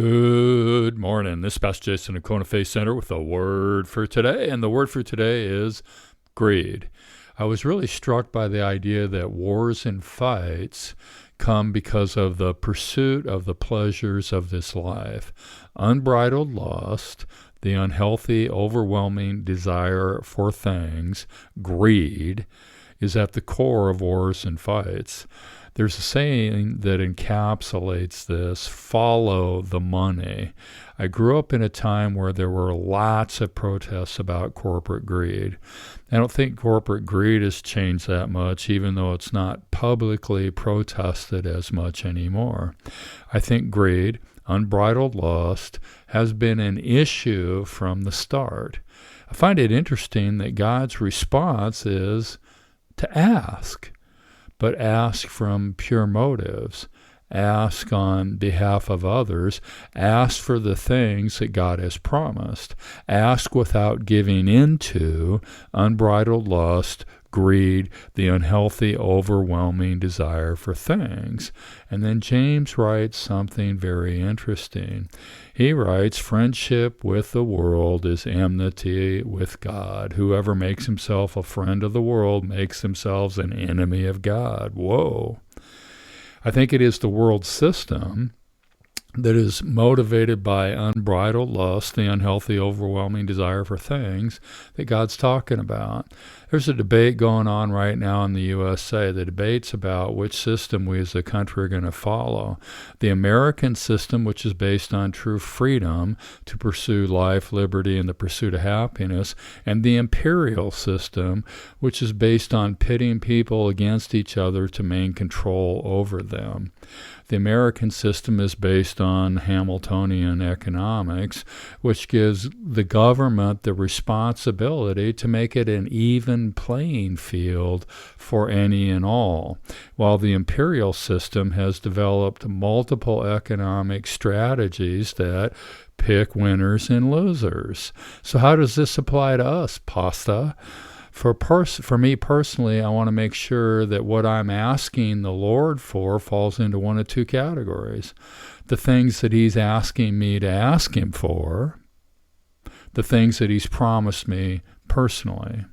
Good morning. This is Pastor Jason at Kona Faith Center with a word for today. And the word for today is greed. I was really struck by the idea that wars and fights come because of the pursuit of the pleasures of this life. Unbridled lust, the unhealthy, overwhelming desire for things, greed, is at the core of wars and fights. There's a saying that encapsulates this: follow the money. I grew up in a time where there were lots of protests about corporate greed. I don't think corporate greed has changed that much, even though it's not publicly protested as much anymore. I think greed, unbridled lust, has been an issue from the start. I find it interesting that God's response is to ask. But ask from pure motives. Ask on behalf of others. Ask for the things that God has promised. Ask without giving into unbridled lust, greed, the unhealthy, overwhelming desire for things. And then James writes something very interesting. He writes, friendship with the world is enmity with God. Whoever makes himself a friend of the world makes themselves an enemy of God. Whoa. I think it is the world system that is motivated by unbridled lust, the unhealthy, overwhelming desire for things that God's talking about. There's a debate going on right now in the USA. The debate's about which system we as a country are going to follow. The American system, which is based on true freedom to pursue life, liberty, and the pursuit of happiness, and the imperial system, which is based on pitting people against each other to maintain control over them. The American system is based on Hamiltonian economics, which gives the government the responsibility to make it an even playing field for any and all, while the imperial system has developed multiple economic strategies that pick winners and losers. So how does this apply to us, Pasta? For me personally, I want to make sure that what I'm asking the Lord for falls into one of two categories. The things that he's asking me to ask him for, the things that he's promised me personally.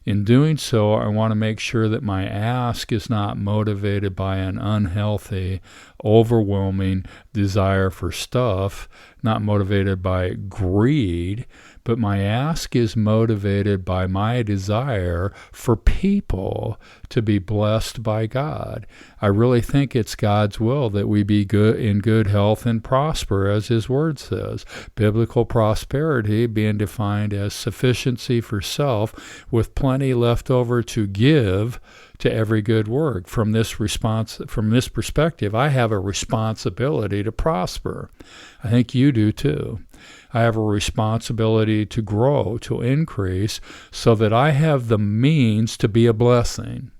In doing so, I want to make sure that my ask is not motivated by an unhealthy, overwhelming desire for stuff, not motivated by greed, but my ask is motivated by my desire for people to be blessed by God. I really think it's God's will that we be good in good health and prosper, as his word says. Biblical prosperity being defined as sufficiency for self with plenty left over to give to every good work. From this perspective, I have a responsibility to prosper. I think you do too. I have a responsibility to grow, to increase, so that I have the means to be a blessing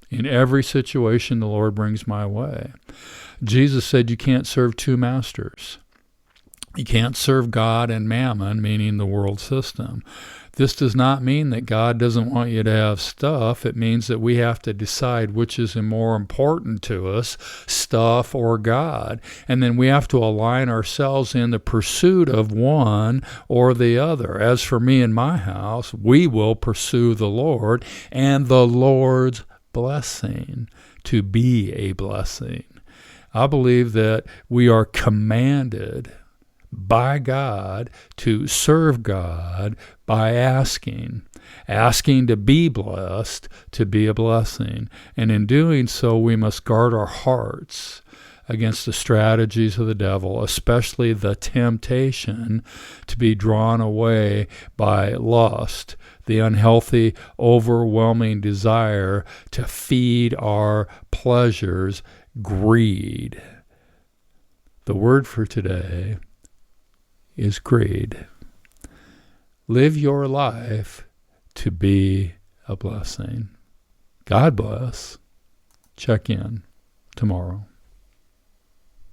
in every situation the Lord brings my way. Jesus said you can't serve two masters. You can't serve God and mammon, meaning the world system. This does not mean that God doesn't want you to have stuff. It means that we have to decide which is more important to us, stuff or God. And then we have to align ourselves in the pursuit of one or the other. As for me and my house, we will pursue the Lord and the Lord's blessing, to be a blessing. I believe that we are commanded by God to serve God by asking to be blessed, to be a blessing. And in doing so, we must guard our hearts against the strategies of the devil, especially the temptation to be drawn away by lust, the unhealthy, overwhelming desire to feed our pleasures, greed. The word for today is greed. Live your life to be a blessing. God bless. Check in tomorrow.